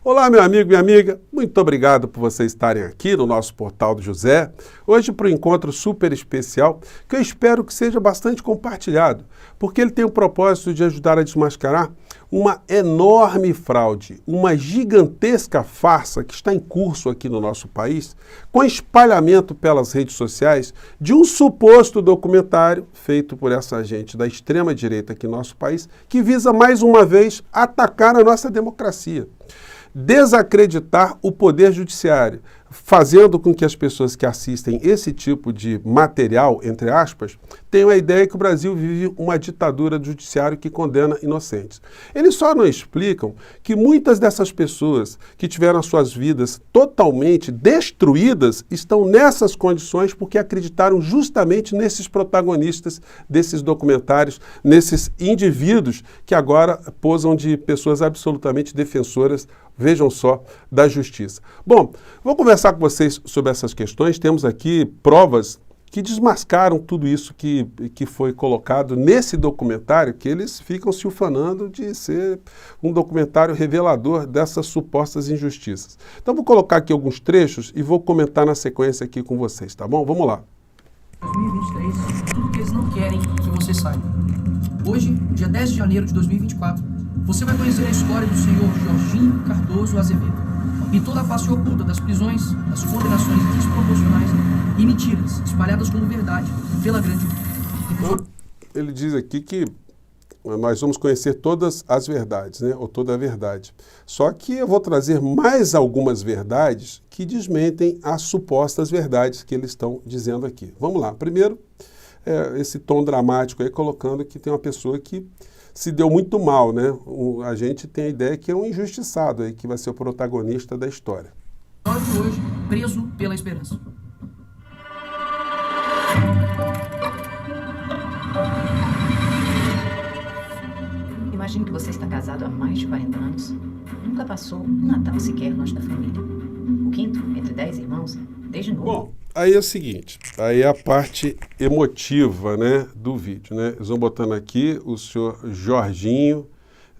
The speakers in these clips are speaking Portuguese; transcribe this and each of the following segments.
Olá, meu amigo, minha amiga, muito obrigado por vocês estarem aqui no nosso Portal do José, hoje para um encontro super especial, que eu espero que seja bastante compartilhado, porque ele tem o propósito de ajudar a desmascarar uma enorme fraude, uma gigantesca farsa que está em curso aqui no nosso país, com espalhamento pelas redes sociais de um suposto documentário feito por essa gente da extrema-direita aqui no nosso país, que visa mais uma vez atacar a nossa democracia. Desacreditar o poder judiciário, fazendo com que as pessoas que assistem esse tipo de material, entre aspas, tenham a ideia que o Brasil vive uma ditadura do judiciário que condena inocentes. Eles só não explicam que muitas dessas pessoas que tiveram as suas vidas totalmente destruídas estão nessas condições porque acreditaram justamente nesses protagonistas desses documentários, nesses indivíduos que agora posam de pessoas absolutamente defensoras, vejam só, da justiça. Bom, vou conversar com vocês sobre essas questões. Temos aqui provas que desmascaram tudo isso que foi colocado nesse documentário, que eles ficam se ufanando de ser um documentário revelador dessas supostas injustiças. Então vou colocar aqui alguns trechos e vou comentar na sequência aqui com vocês, tá bom? Vamos lá. 2023, tudo que eles não querem que você saiba. Hoje, dia 10 de janeiro de 2024, você vai conhecer a história do senhor Jorginho Cardoso Azevedo e toda a face oculta das prisões, das condenações desproporcionais e mentiras espalhadas como verdade pela grande mídia. Ele diz aqui que nós vamos conhecer todas as verdades, né? Ou toda a verdade. Só que eu vou trazer mais algumas verdades que desmentem as supostas verdades que eles estão dizendo aqui. Vamos lá. Primeiro, esse tom dramático aí, colocando que tem uma pessoa que se deu muito mal, né? A gente tem a ideia que é um injustiçado aí, que vai ser o protagonista da história. De hoje, preso pela esperança. Imagino que você está casado há mais de 40 anos. Nunca passou um Natal sequer longe da família. O quinto, entre 10 irmãos, desde novo. Bom, aí é o seguinte, aí é a parte emotiva, né, do vídeo, né? Eles vão botando aqui o senhor Jorginho,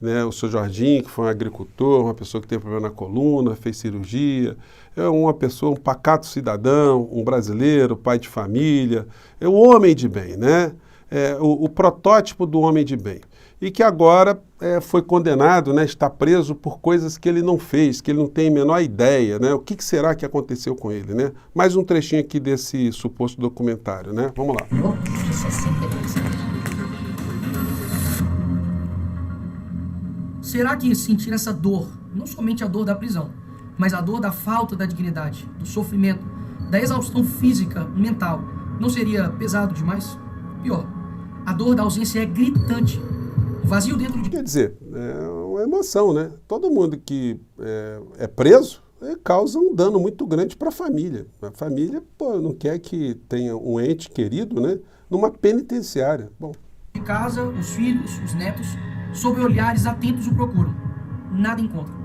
né, o senhor Jorginho, que foi um agricultor, uma pessoa que tem problema na coluna, fez cirurgia, é uma pessoa, um pacato cidadão, um brasileiro, pai de família, é um homem de bem, né? É o protótipo do homem de bem. E que agora foi condenado, né, está preso por coisas que ele não fez, que ele não tem a menor ideia, né? O que será que aconteceu com ele, né? Mais um trechinho aqui desse suposto documentário, né? Vamos lá. De 62 anos. Será que sentir essa dor, não somente a dor da prisão, mas a dor da falta da dignidade, do sofrimento, da exaustão física, mental, não seria pesado demais? Pior, a dor da ausência é gritante. O vazio dentro de... Quer dizer, é uma emoção, né? Todo mundo que é preso causa um dano muito grande para a família. A família, pô, não quer que tenha um ente querido, né, numa penitenciária. Bom. De casa, os filhos, os netos, sob olhares atentos o procuram. Nada encontram.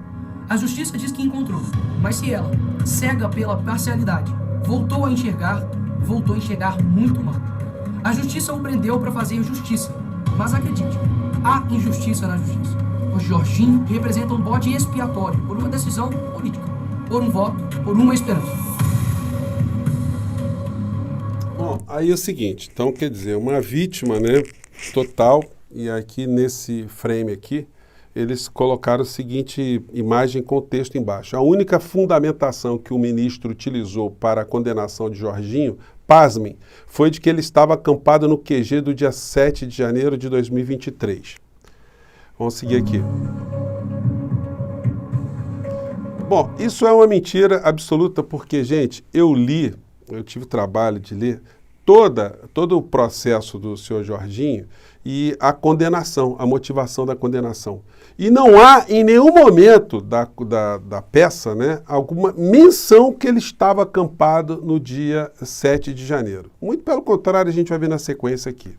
A justiça diz que encontrou, mas se ela, cega pela parcialidade, voltou a enxergar muito mal. A justiça o prendeu para fazer justiça, mas acredite, há injustiça na justiça. O Jorginho representa um bode expiatório por uma decisão política, por um voto, por uma esperança. Bom, aí é o seguinte, então quer dizer, uma vítima, né, total, e aqui nesse frame aqui, eles colocaram a seguinte imagem com texto embaixo. A única fundamentação que o ministro utilizou para a condenação de Jorginho, pasmem, foi de que ele estava acampado no QG do dia 7 de janeiro de 2023. Vamos seguir aqui. Bom, isso é uma mentira absoluta porque, gente, eu tive o trabalho de ler todo o processo do senhor Jorginho e a condenação, a motivação da condenação. E não há em nenhum momento da peça, né, alguma menção que ele estava acampado no dia 7 de janeiro. Muito pelo contrário, a gente vai ver na sequência aqui.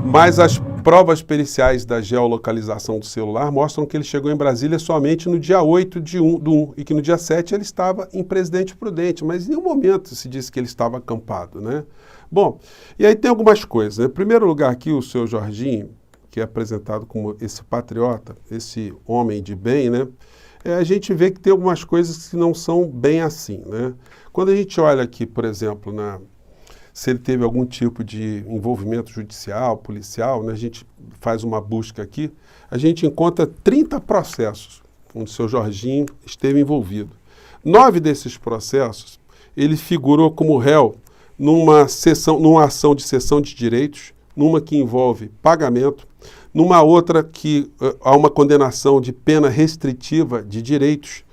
Mas as provas periciais da geolocalização do celular mostram que ele chegou em Brasília somente no dia 8 do 1 e que no dia 7 ele estava em Presidente Prudente, mas em nenhum momento se disse que ele estava acampado, né? Bom, e aí tem algumas coisas, né? Em primeiro lugar aqui o senhor Jorginho, que é apresentado como esse patriota, esse homem de bem, né? A gente vê que tem algumas coisas que não são bem assim, né? Quando a gente olha aqui, por exemplo, se ele teve algum tipo de envolvimento judicial, policial, né? A gente faz uma busca aqui, a gente encontra 30 processos onde o seu Jorginho esteve envolvido. 9 desses processos, ele figurou como réu numa ação de cessão de direitos, numa que envolve pagamento, numa outra que há uma condenação de pena restritiva de direitos,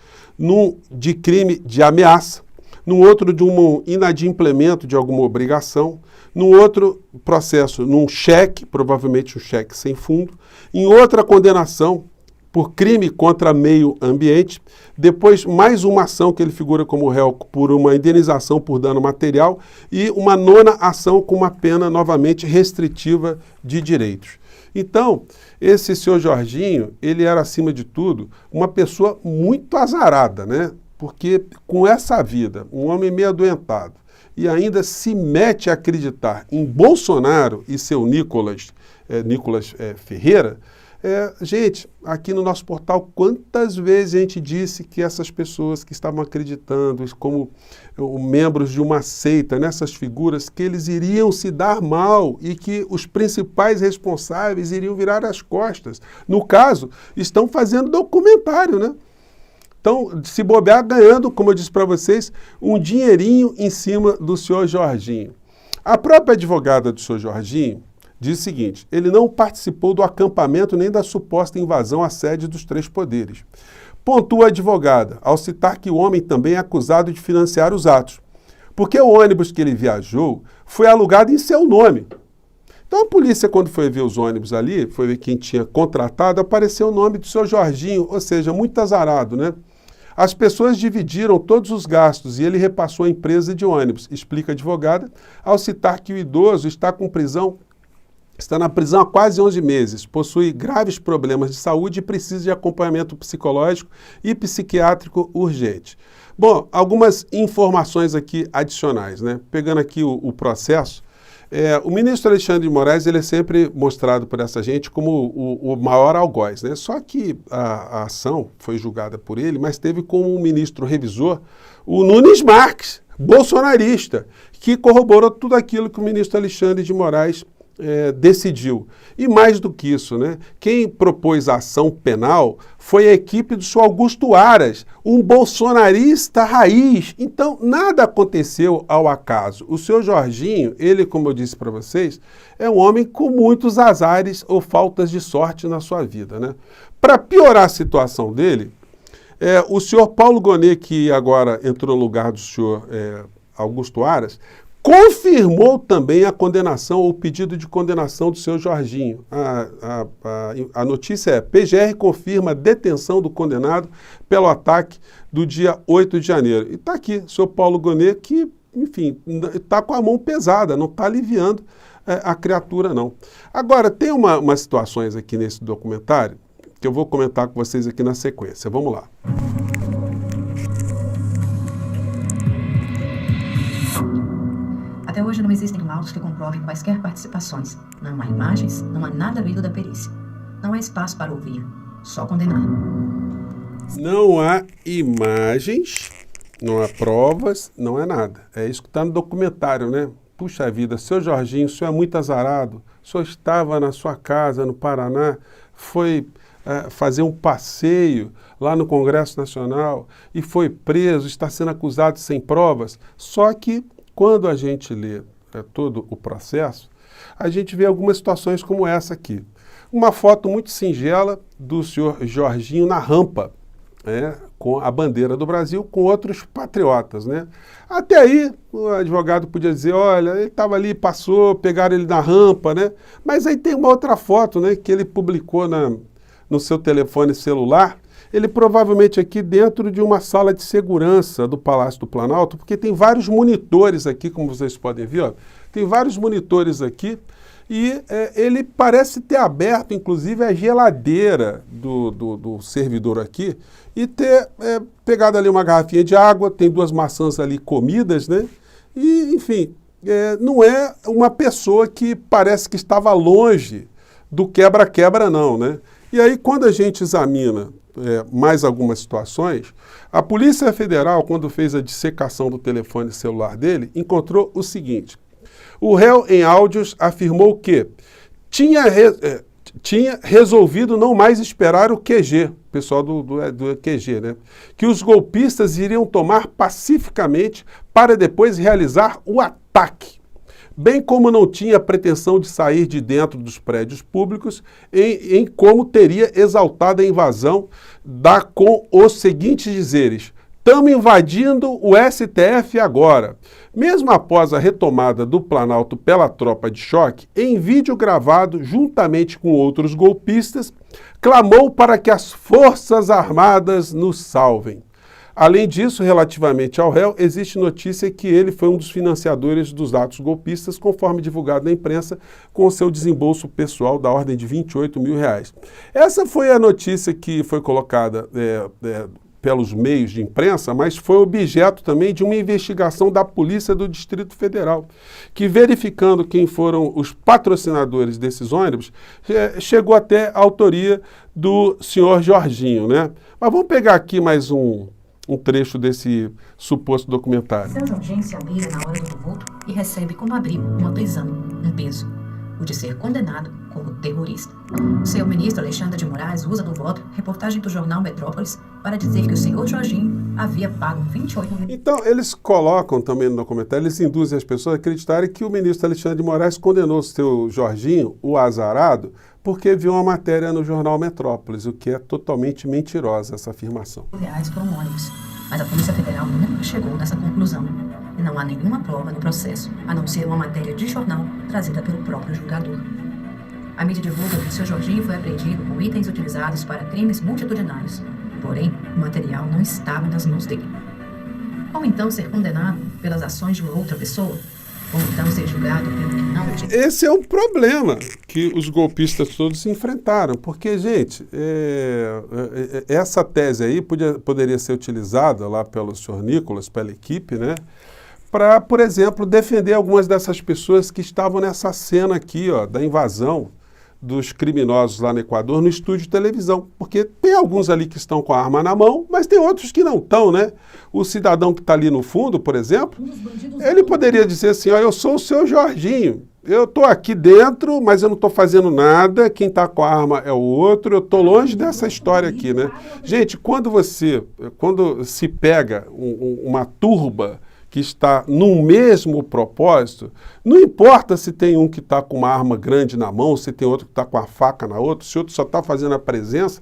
de crime de ameaça, num outro de um inadimplemento de alguma obrigação, num outro processo, num cheque, provavelmente um cheque sem fundo, em outra condenação por crime contra meio ambiente, depois mais uma ação que ele figura como réu por uma indenização por dano material e uma 9ª ação com uma pena novamente restritiva de direitos. Então, esse senhor Jorginho, ele era, acima de tudo, uma pessoa muito azarada, né? Porque com essa vida, um homem meio adoentado, e ainda se mete a acreditar em Bolsonaro e seu Nicolas Ferreira, gente, aqui no nosso portal, quantas vezes a gente disse que essas pessoas que estavam acreditando como membros de uma seita, nessas figuras, que eles iriam se dar mal e que os principais responsáveis iriam virar as costas. No caso, estão fazendo documentário, né? Então, se bobear, ganhando, como eu disse para vocês, um dinheirinho em cima do senhor Jorginho. A própria advogada do senhor Jorginho diz o seguinte: ele não participou do acampamento nem da suposta invasão à sede dos 3 poderes. Pontua a advogada, ao citar que o homem também é acusado de financiar os atos, porque o ônibus que ele viajou foi alugado em seu nome. Então a polícia, quando foi ver os ônibus ali, foi ver quem tinha contratado, apareceu o nome do seu Jorginho, ou seja, muito azarado, né? As pessoas dividiram todos os gastos e ele repassou a empresa de ônibus, explica a advogada, ao citar que o idoso está na prisão há quase 11 meses, possui graves problemas de saúde e precisa de acompanhamento psicológico e psiquiátrico urgente. Bom, algumas informações aqui adicionais, né? Pegando aqui o processo, o ministro Alexandre de Moraes, ele é sempre mostrado por essa gente como o maior algoz, né? Só que a ação foi julgada por ele, mas teve como ministro revisor o Nunes Marques, bolsonarista, que corroborou tudo aquilo que o ministro Alexandre de Moraes decidiu. E mais do que isso, né? Quem propôs a ação penal foi a equipe do senhor Augusto Aras, um bolsonarista raiz. Então, nada aconteceu ao acaso. O senhor Jorginho, ele, como eu disse para vocês, é um homem com muitos azares ou faltas de sorte na sua vida, né? Para piorar a situação dele, o senhor Paulo Gonet, que agora entrou no lugar do senhor Augusto Aras, confirmou também a condenação ou pedido de condenação do seu Jorginho. A notícia é: PGR confirma a detenção do condenado pelo ataque do dia 8 de janeiro. E está aqui, o senhor Paulo Gonet, que, enfim, está com a mão pesada, não está aliviando a criatura, não. Agora, tem umas situações aqui nesse documentário que eu vou comentar com vocês aqui na sequência. Vamos lá. Até hoje não existem laudos que comprovem quaisquer participações. Não há imagens, não há nada vindo da perícia. Não há espaço para ouvir, só condenar. Não há imagens, não há provas, não é nada. É isso que está no documentário, né? Puxa vida, seu Jorginho, o senhor é muito azarado. O senhor estava na sua casa, no Paraná, foi fazer um passeio lá no Congresso Nacional e foi preso, está sendo acusado sem provas. Só que quando a gente lê todo o processo, a gente vê algumas situações como essa aqui. Uma foto muito singela do senhor Jorginho na rampa, com a bandeira do Brasil, com outros patriotas, né? Até aí, o advogado podia dizer: olha, ele estava ali, passou, pegaram ele na rampa, né? Mas aí tem uma outra foto, né, que ele publicou no seu telefone celular, ele provavelmente aqui dentro de uma sala de segurança do Palácio do Planalto, porque tem vários monitores aqui, como vocês podem ver, ó, tem vários monitores aqui, e ele parece ter aberto, inclusive, a geladeira do servidor aqui, e ter pegado ali uma garrafinha de água, tem 2 maçãs ali comidas, né? E, enfim, não é uma pessoa que parece que estava longe do quebra-quebra não, né? E aí, quando a gente examina mais algumas situações, a Polícia Federal, quando fez a dissecação do telefone celular dele, encontrou o seguinte: o réu em áudios afirmou que tinha resolvido não mais esperar o QG, o pessoal do QG, né? Que os golpistas iriam tomar pacificamente para depois realizar o ataque. Bem como não tinha pretensão de sair de dentro dos prédios públicos, em como teria exaltado a invasão com os seguintes dizeres: estamos invadindo o STF agora. Mesmo após a retomada do Planalto pela tropa de choque, em vídeo gravado juntamente com outros golpistas, clamou para que as Forças Armadas nos salvem. Além disso, relativamente ao réu, existe notícia que ele foi um dos financiadores dos atos golpistas, conforme divulgado na imprensa, com o seu desembolso pessoal da ordem de R$28 mil. Essa foi a notícia que foi colocada pelos meios de imprensa, mas foi objeto também de uma investigação da Polícia do Distrito Federal, que, verificando quem foram os patrocinadores desses ônibus, chegou até a autoria do senhor Jorginho, né? Mas vamos pegar aqui mais um trecho desse suposto documentário. Seu Jorginho se alheia na hora do tumulto e recebe como abrigo uma prisão, um peso, o de ser condenado como terrorista. O seu ministro Alexandre de Moraes usa no voto reportagem do jornal Metrópolis para dizer que o senhor Jorginho havia pago 28 mil. Então, eles colocam também no documentário, eles induzem as pessoas a acreditarem que o ministro Alexandre de Moraes condenou o seu Jorginho, o azarado, porque viu uma matéria no jornal Metrópolis, o que é totalmente mentirosa essa afirmação. Reais por um ônibus, mas a Polícia Federal nunca chegou nessa conclusão. E não há nenhuma prova no processo, a não ser uma matéria de jornal trazida pelo próprio julgador. A mídia divulga que o seu Jorginho foi apreendido com itens utilizados para crimes multitudinários. Porém, o material não estava nas mãos dele. Ou então ser condenado pelas ações de uma outra pessoa, ou então ser julgado pelo que não tinha. Esse é um problema que os golpistas todos enfrentaram, porque, gente, essa tese aí poderia ser utilizada lá pelo senhor Nicolas, pela equipe, né, para, por exemplo, defender algumas dessas pessoas que estavam nessa cena aqui, ó, da invasão dos criminosos lá no Equador, no estúdio de televisão, porque tem alguns ali que estão com a arma na mão, mas tem outros que não estão, né? O cidadão que está ali no fundo, por exemplo, ele poderia dizer assim, ó, eu sou o seu Jorginho, eu estou aqui dentro, mas eu não estou fazendo nada, quem está com a arma é o outro, eu estou longe dessa história aqui, né? Gente, quando se pega uma turba que está no mesmo propósito, não importa se tem um que está com uma arma grande na mão, se tem outro que está com a faca na outra, se outro só está fazendo a presença,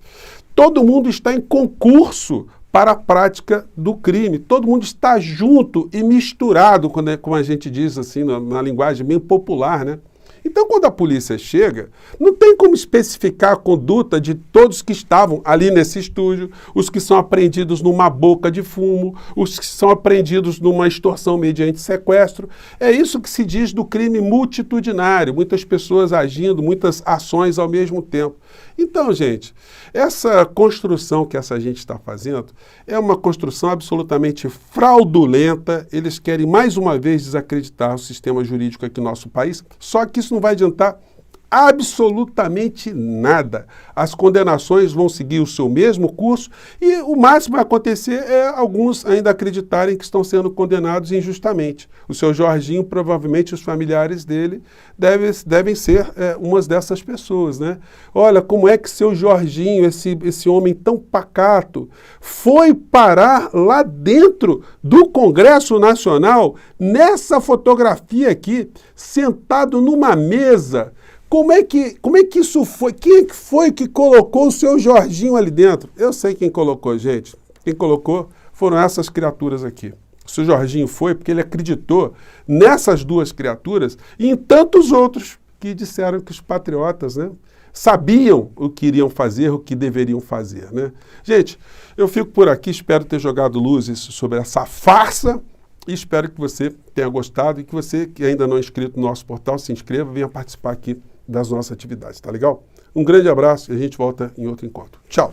todo mundo está em concurso para a prática do crime, todo mundo está junto e misturado, como a gente diz assim, na linguagem bem popular, né? Então, quando a polícia chega, não tem como especificar a conduta de todos que estavam ali nesse estúdio, os que são apreendidos numa boca de fumo, os que são apreendidos numa extorsão mediante sequestro. É isso que se diz do crime multitudinário, muitas pessoas agindo, muitas ações ao mesmo tempo. Então, gente, essa construção que essa gente está fazendo é uma construção absolutamente fraudulenta. Eles querem mais uma vez desacreditar o sistema jurídico aqui no nosso país, só que isso não vai adiantar absolutamente nada. As condenações vão seguir o seu mesmo curso e o máximo a acontecer é alguns ainda acreditarem que estão sendo condenados injustamente. O seu Jorginho, provavelmente os familiares dele, devem ser umas dessas pessoas, né? Olha, como é que seu Jorginho, esse homem tão pacato, foi parar lá dentro do Congresso Nacional, nessa fotografia aqui, sentado numa mesa. Como é que isso foi? Quem é que foi que colocou o seu Jorginho ali dentro? Eu sei quem colocou, gente. Quem colocou foram essas criaturas aqui. O seu Jorginho foi porque ele acreditou nessas duas criaturas e em tantos outros que disseram que os patriotas, né, sabiam o que iriam fazer, o que deveriam fazer, né? Gente, eu fico por aqui, espero ter jogado luzes sobre essa farsa. E espero que você tenha gostado e que você que ainda não é inscrito no nosso portal, se inscreva e venha participar aqui das nossas atividades, tá legal? Um grande abraço e a gente volta em outro encontro. Tchau!